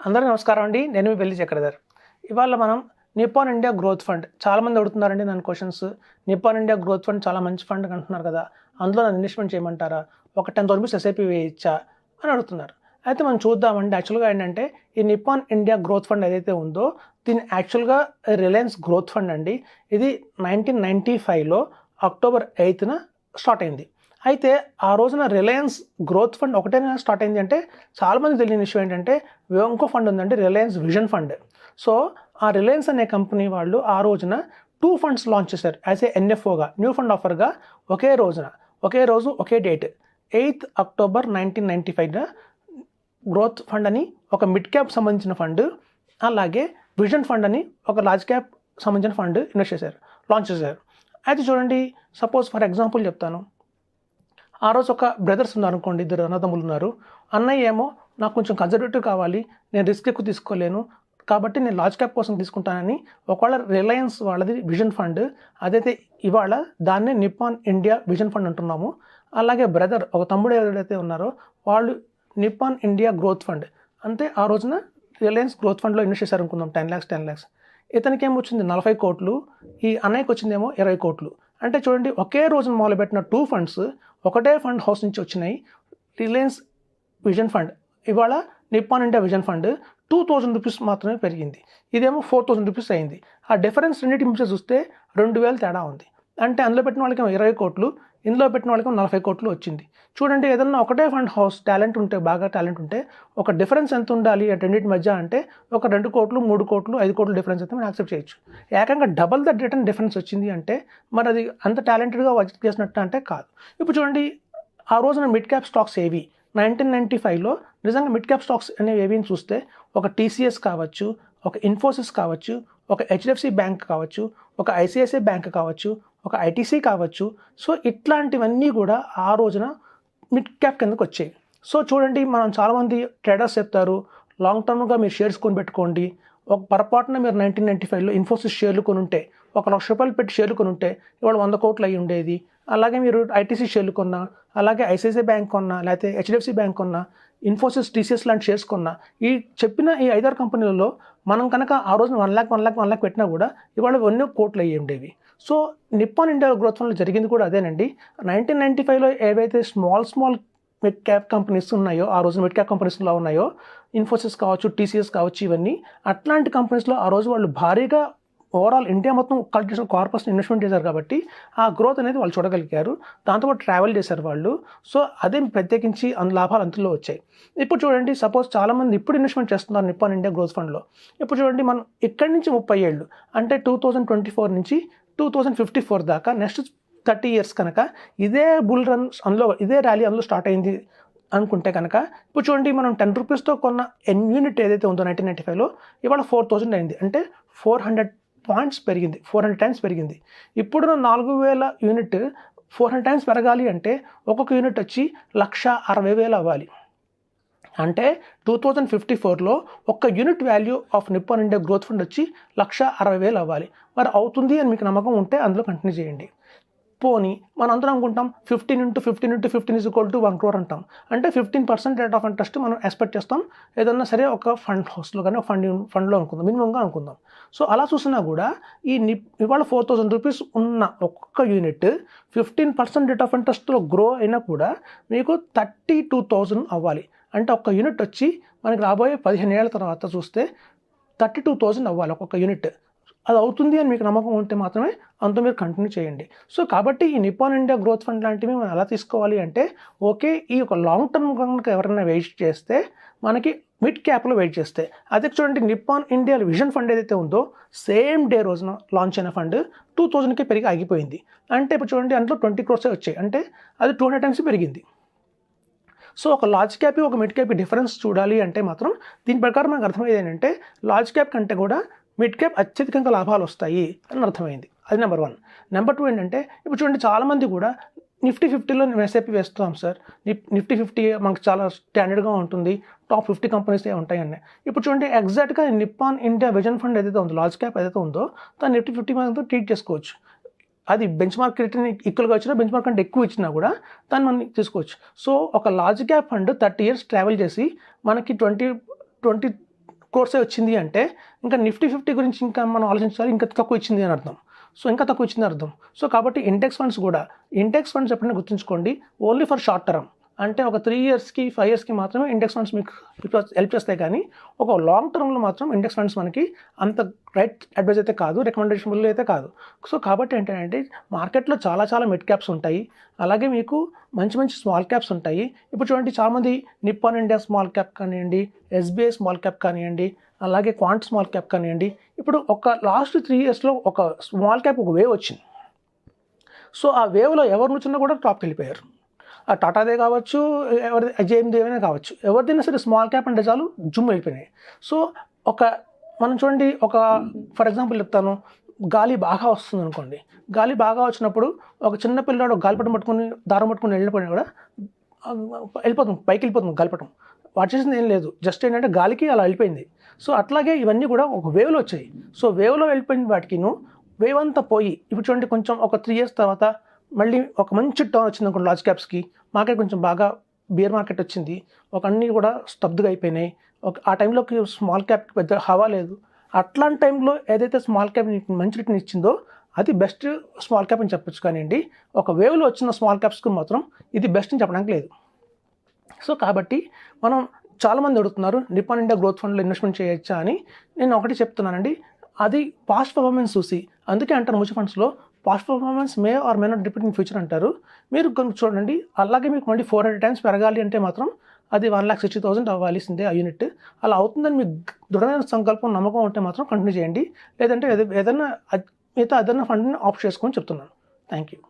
అందరికీ నమస్కారం అండి. నేను మీ పెళ్లి చక్రధర్. ఇవాళ మనం నిప్పాన్ ఇండియా గ్రోత్ ఫండ్ చాలామంది అడుగుతున్నారండి నన్ను questions. Nippon India growth fund చాలా మంచి ఫండ్ అంటున్నారు కదా, అందులో నన్ను ఇన్వెస్ట్మెంట్ చేయమంటారా, ఒక 10,000 రూపీస్ ఎస్ఐపి వేయచ్చా అని అడుగుతున్నారు. అయితే మనం చూద్దామండి. యాక్చువల్గా ఏంటంటే ఈ నిప్పాన్ ఇండియా గ్రోత్ ఫండ్ ఏదైతే ఉందో దీని యాక్చువల్గా రిలయన్స్ గ్రోత్ ఫండ్ అండి. ఇది 1995లో అక్టోబర్ 8న స్టార్ట్ అయింది. అయితే ఆ రోజున రిలయన్స్ గ్రోత్ ఫండ్ ఒకటేనా స్టార్ట్ అయింది అంటే చాలామంది తెలియని విషయం ఏంటంటే ఇంకో ఫండ్ ఉందంటే రిలయన్స్ విజన్ ఫండ్. సో ఆ రిలయన్స్ అనే కంపెనీ వాళ్ళు ఆ రోజున 2 ఫండ్స్ లాంచ్ చేశారు యాజ్ ఏ ఎన్ఎఫ్ఓగా, న్యూ ఫండ్ ఆఫర్గా. ఒకే రోజు ఒకే డేట్ 8th అక్టోబర్ 1995న గ్రోత్ ఫండ్ అని ఒక మిడ్ క్యాప్ సంబంధించిన ఫండ్, అలాగే విజన్ ఫండ్ అని ఒక లార్జ్ క్యాప్ సంబంధించిన ఫండ్ లాంచ్ చేశారు. అయితే చూడండి, సపోజ్ ఫర్ ఎగ్జాంపుల్ చెప్తాను. ఆ రోజు ఒక బ్రదర్స్ ఉన్నారు అనుకోండి, 2 అన్నదమ్ములు ఉన్నారు. అన్నయ్య ఏమో నాకు కొంచెం కన్జర్వేటివ్ కావాలి, నేను రిస్క్ ఎక్కువ తీసుకోలేను కాబట్టి నేను లార్జ్ క్యాప్ కోసం తీసుకుంటానని ఒకవేళ రిలయన్స్ వాళ్ళది విజన్ ఫండ్, అదైతే ఇవాళ దాన్నే నిప్పాన్ ఇండియా విజన్ ఫండ్ అంటున్నాము. అలాగే బ్రదర్ ఒక తమ్ముడు ఎవరైతే ఉన్నారో వాళ్ళు నిప్పాన్ ఇండియా గ్రోత్ ఫండ్, అంతే ఆ రోజున రిలయన్స్ గ్రోత్ ఫండ్లో ఇన్వెస్ట్ చేశారు అనుకుందాం. 10 lakhs. ఇతనికి ఏమొచ్చింది 40 కోట్లు, ఈ అన్నయ్యకి వచ్చిందేమో 20 కోట్లు. అంటే చూడండి, ఒకే రోజున మొదలుపెట్టిన 2 ఫండ్స్ ఒకటే ఫండ్ హౌస్ నుంచి వచ్చినాయి. రిలయన్స్ విజన్ ఫండ్ ఇవాళ Nippon India vision fund 2,000 rupees మాత్రమే పెరిగింది, ఇదేమో 4,000 రూపీస్ అయింది. ఆ డిఫరెన్స్ రెండింటి మధ్య చూస్తే 2,000 తేడా ఉంది. అంటే అందులో పెట్టిన వాళ్ళకేమో 20 కోట్లు, ఇందులో పెట్టిన వాళ్ళకేమో 40 కోట్లు వచ్చింది. చూడండి, ఏదన్నా ఒకటే ఫండ్ హౌస్ బాగా టాలెంట్ ఉంటే ఒక డిఫరెన్స్ ఎంత ఉండాలి ఆ రెండింటి మధ్య అంటే ఒక 2 కోట్లు 3 కోట్లు 5 కోట్లు డిఫరెన్స్ అయితే మనం యాక్సెప్ట్ చేయొచ్చు. ఏకంగా డబల్ ద రిటర్న్ డిఫరెన్స్ వచ్చింది అంటే మరి అది అంత టాలెంటెడ్గా వర్క్ చేసినట్టు అంటే కాదు. ఇప్పుడు చూడండి, ఆ రోజున మిడ్ క్యాప్ స్టాక్స్ ఏవి 1995లో నిజంగా మిడ్ క్యాప్ స్టాక్స్ అనేవి ఏవి అని చూస్తే ఒక టీసీఎస్ కావచ్చు, ఒక ఇన్ఫోసిస్ కావచ్చు, ఒక హెచ్డిఎఫ్సి బ్యాంక్ కావచ్చు, ఒక ఐసిఐసిఐ బ్యాంక్ కావచ్చు, ఒక ఐటీసీ కావచ్చు. సో ఇట్లాంటివన్నీ కూడా ఆ రోజున మిడ్ క్యాప్ కిందకు వచ్చాయి. సో చూడండి, మనం చాలామంది ట్రేడర్స్ చెప్తారు లాంగ్ టర్మ్గా మీరు షేర్స్ కొని పెట్టుకోండి. ఒక పొరపాటున మీరు 1995లో ఇన్ఫోసిస్ షేర్లు కొని ఉంటే, 1 లక్ష రూపాయలు పెట్టి షేర్లు కొని ఉంటే ఇవాళ 100 కోట్లు అయ్యి ఉండేది. అలాగే మీరు ఐటీసీ షేర్లు కొన్నా, అలాగే ఐసిఐసిఐ బ్యాంక్ కొన్నా, లేకపోతే హెచ్డిఎఫ్సి బ్యాంక్ కొన్నా, ఇన్ఫోసిస్ టీసీఎస్ లాంటి షేర్స్ కొన్నా, ఈ చెప్పిన ఈ 5-6 కంపెనీలలో మనం కనుక ఆ రోజున 1 lakh పెట్టినా కూడా ఇవాళ 1 కోట్లు అయ్యి ఉండేవి. సో నిప్పాన్ ఇండియా గ్రోత్ ఫండ్లో జరిగింది కూడా అదేనండి. 1995లో ఏవైతే స్మాల్ మిడ్ క్యాప్ కంపెనీస్ ఉన్నాయో, ఆ రోజు మిడ్ క్యాప్ కంపెనీస్లో ఉన్నాయో, ఇన్ఫోసిస్ కావచ్చు, టీసీఎస్ కావచ్చు, ఇవన్నీ అట్లాంటి కంపెనీస్లో ఆ రోజు వాళ్ళు భారీగా ఓవరాల్ ఇండియా మొత్తం కలెక్ట్ చేసిన కార్పొరేషన్ ఇన్వెస్ట్మెంట్ చేశారు కాబట్టి ఆ గ్రోత్ అనేది వాళ్ళు చూడగలిగారు. దాంతోపాటు ట్రావెల్ చేశారు వాళ్ళు. సో అదే ప్రత్యేకించి లాభాలు అందులో వచ్చాయి. ఇప్పుడు చూడండి, సపోజ్ చాలామంది ఇప్పుడు ఇన్వెస్ట్మెంట్ చేస్తున్నారు నిప్పాన్ ఇండియా గ్రోత్ ఫండ్లో. ఇప్పుడు చూడండి, మనం ఇక్కడి నుంచి 30 ఏళ్ళు అంటే 2024 నుంచి 2054 దాకా నెక్స్ట్ 30 years కనుక ఇదే బుల్ రన్ ఇదే ర్యాలీ అందులో స్టార్ట్ అయింది అనుకుంటే కనుక, ఇప్పుడు చూడండి, మనం 10 రూపీస్తో కొన్న యూనిట్ ఏదైతే ఉందో 1995లో ఇవాళ 4,000 అయింది. అంటే 400 పాయింట్స్ పెరిగింది, 400 టైమ్స్ పెరిగింది. ఇప్పుడు 4,000 యూనిట్ 400 టైమ్స్ పెరగాలి అంటే ఒక్కొక్క యూనిట్ వచ్చి 1,60,000 అవ్వాలి. అంటే 2054లో ఒక్క unit value of Nippon India growth fund వచ్చి 1,60,000 అవ్వాలి. మరి అవుతుంది అని మీకు నమ్మకం ఉంటే అందులో కంటిన్యూ చేయండి. పోనీ మనం అందరం అనుకుంటాం 15 × 15 × 15 = 1 crore అంటాం. అంటే 15% రేట్ ఆఫ్ ఇంట్రెస్ట్ మనం ఎక్స్పెక్ట్ చేస్తాం ఏదన్నా సరే ఒక ఫండ్ హౌస్లో కానీ ఒక ఫండ్లో అనుకుందాం, మినిమంగా అనుకుందాం. సో అలా చూసినా కూడా ఇవాళ 4,000 రూపీస్ ఉన్న ఒక్కొక్క యూనిట్ 15% రేట్ ఆఫ్ ఇంట్రెస్ట్లో గ్రో అయినా కూడా మీకు 32,000 అవ్వాలి. అంటే ఒక్క యూనిట్ వచ్చి మనకి రాబోయే 15 ఏళ్ళ తర్వాత చూస్తే 32,000 అవ్వాలి ఒక్కొక్క యూనిట్. అది అవుతుంది అని మీకు నమ్మకం ఉంటే మాత్రమే అంత మీరు కంటిన్యూ చేయండి. సో కాబట్టి ఈ నిప్పాన్ ఇండియా గ్రోత్ ఫండ్ లాంటివి మనం ఎలా తీసుకోవాలి అంటే, ఓకే, ఈ ఒక లాంగ్ టర్మ్ కనుక ఎవరైనా వెయిట్ చేస్తే మనకి మిడ్ క్యాప్లో వెయిట్ చేస్తే, అదే చూడండి నిప్పాన్ ఇండియా విజన్ ఫండ్ ఏదైతే ఉందో సేమ్ డే రోజున లాంచ్ అయిన ఫండ్ 2,000కి పెరిగి ఆగిపోయింది. అంటే ఇప్పుడు చూడండి, అందులో 20 crores వచ్చాయి. అంటే అది 200 టైమ్స్ పెరిగింది. సో ఒక లార్జ్ క్యాప్ ఒక మిడ్ క్యాప్ డిఫరెన్స్ చూడాలి అంటే మాత్రం దీని ప్రకారం మనకు అర్థమయ్యేది ఏంటంటే లార్జ్ క్యాప్ కంటే కూడా మిడ్ క్యాప్ అత్యధికంగా లాభాలు వస్తాయి అని అర్థమైంది. అది నెంబర్ 1. నెంబర్ 2 ఏంటంటే, ఇప్పుడు చూడండి చాలామంది కూడా నిఫ్టీ 50లో ఎస్ఐపి వేస్తాం సార్, నిఫ్టీ 50 మనకు చాలా స్టాండర్డ్గా ఉంటుంది, టాప్ 50 కంపెనీస్ ఉంటాయండి. ఇప్పుడు చూడండి, ఎగ్జాక్ట్గా నిప్పాన్ ఇండియా విజన్ ఫండ్ ఏదైతే ఉందో, లార్జ్ క్యాప్ ఏదైతే ఉందో దాన్ని నిఫ్టీ 50 మనతో ట్రీట్ చేసుకోవచ్చు. అది బెంచ్ మార్క్ రిటర్న్ ఈక్వల్గా వచ్చినా, బెంచ్ మార్క్ కంటే ఎక్కువ ఇచ్చినా కూడా దాన్ని మనం తీసుకోవచ్చు. సో ఒక large cap fund 30 years travel చేసి మనకి 20 crores వచ్చింది అంటే ఇంకా నిఫ్టీ 50 గురించి ఇంకా మనం ఆలోచించాలి, ఇంకా తక్కువ ఇచ్చింది అని అర్థం. సో ఇంకా తక్కువ ఇచ్చింది అర్థం. సో కాబట్టి ఇండెక్స్ ఫండ్స్ ఎప్పుడైనా గుర్తుంచుకోండి, ఓన్లీ ఫర్ షార్ట్ టర్మ్. అంటే ఒక 3 ఇయర్స్కి 5 ఇయర్స్కి మాత్రమే ఇండెక్స్ ఫండ్స్ మీకు హెల్ప్ చేస్తాయి, కానీ ఒక లాంగ్ టర్మ్లో మాత్రం ఇండెక్స్ ఫండ్స్ మనకి అంత రైట్ అడ్వైజ్ అయితే కాదు, రికమెండేషన్బుల్ అయితే కాదు. సో కాబట్టి ఏంటంటే మార్కెట్లో చాలా మిడ్ క్యాప్స్ ఉంటాయి, అలాగే మీకు మంచి స్మాల్ క్యాప్స్ ఉంటాయి. ఇప్పుడు చూడండి, చాలామంది నిప్పాన్ ఇండియా స్మాల్ క్యాప్ కానివ్వండి, ఎస్బీఐ స్మాల్ క్యాప్ కానివ్వండి, అలాగే క్వాంట్ స్మాల్ క్యాప్ కానివ్వండి, ఇప్పుడు ఒక లాస్ట్ 3 ఇయర్స్లో ఒక స్మాల్ క్యాప్ ఒక వేవ్ వచ్చింది. సో ఆ వేవ్లో ఎవరు నుంచున్నా కూడా టాప్కి వెళ్ళిపోయారు. ఆ టాటాదే కావచ్చు, ఎవరిది జేఎంది ఏమైనా కావచ్చు, ఎవరిదైనా సరే స్మాల్ క్యాప్ అంటే చాలు జుమ్ వెళ్ళిపోయినాయి. సో మనం చూడండి, ఫర్ ఎగ్జాంపుల్ చెప్తాను, గాలి బాగా వస్తుంది అనుకోండి. గాలి బాగా వచ్చినప్పుడు ఒక చిన్న పిల్లాడు గాలిపటం పట్టుకుని దారం పట్టుకుని వెళ్ళిపోయినా కూడా వెళ్ళిపోతుంది, పైకి వెళ్ళిపోతుంది గాలిపటం. వాడు చేసింది ఏం లేదు, జస్ట్ ఏంటంటే గాలికి అలా వెళ్ళిపోయింది. సో అట్లాగే ఇవన్నీ కూడా ఒక వేవ్లో వచ్చాయి. సో వేవ్లో వెళ్ళిపోయిన వాటికి వేవ్ అంతా పోయి ఇప్పుడు చూడండి, కొంచెం ఒక 3 ఇయర్స్ తర్వాత మళ్ళీ ఒక మంచి టర్న్ వచ్చింది అనుకోండి లార్జ్ క్యాప్స్కి. మార్కెట్ కొంచెం బాగా బియర్ మార్కెట్ వచ్చింది, అన్నీ కూడా స్తబ్దుగా అయిపోయినాయి. ఆ టైంలోకి స్మాల్ క్యాప్కి పెద్ద హవా లేదు. అట్లాంటి టైంలో ఏదైతే స్మాల్ క్యాప్ మంచి రిటర్న్ ఇచ్చిందో అది బెస్ట్ స్మాల్ క్యాప్ అని చెప్పొచ్చు. కానివ్వండి, ఒక వేవ్లో వచ్చిన స్మాల్ క్యాప్స్కి మాత్రం ఇది బెస్ట్ అని చెప్పడానికి లేదు. సో కాబట్టి మనం చాలామంది అడుగుతున్నారు, నిప్పాన్ ఇండియా గ్రోత్ ఫండ్లో ఇన్వెస్ట్మెంట్ చేయొచ్చా అని. నేను ఒకటి చెప్తున్నానండి, అది పాస్ట్ పర్ఫార్మెన్స్ చూసి, అందుకే అంటారు మ్యూచువల్ ఫండ్స్లో past performance May are may not repeat in future అంటారు. మీరు చూడండి, అలాగే మీకు మళ్ళీ 400 times పెరగాలి అంటే మాత్రం అది 1,60,000 అవ్వాల్సిందే ఆ యూనిట్. అలా అవుతుందని మీకు దృఢమైన సంకల్పం, నమ్మకం ఉంటే మాత్రం కంటిన్యూ చేయండి. లేదంటే ఏదైనా ఫండ్ని ఆప్ట్ చేసుకొని చెప్తున్నాను. Thank you.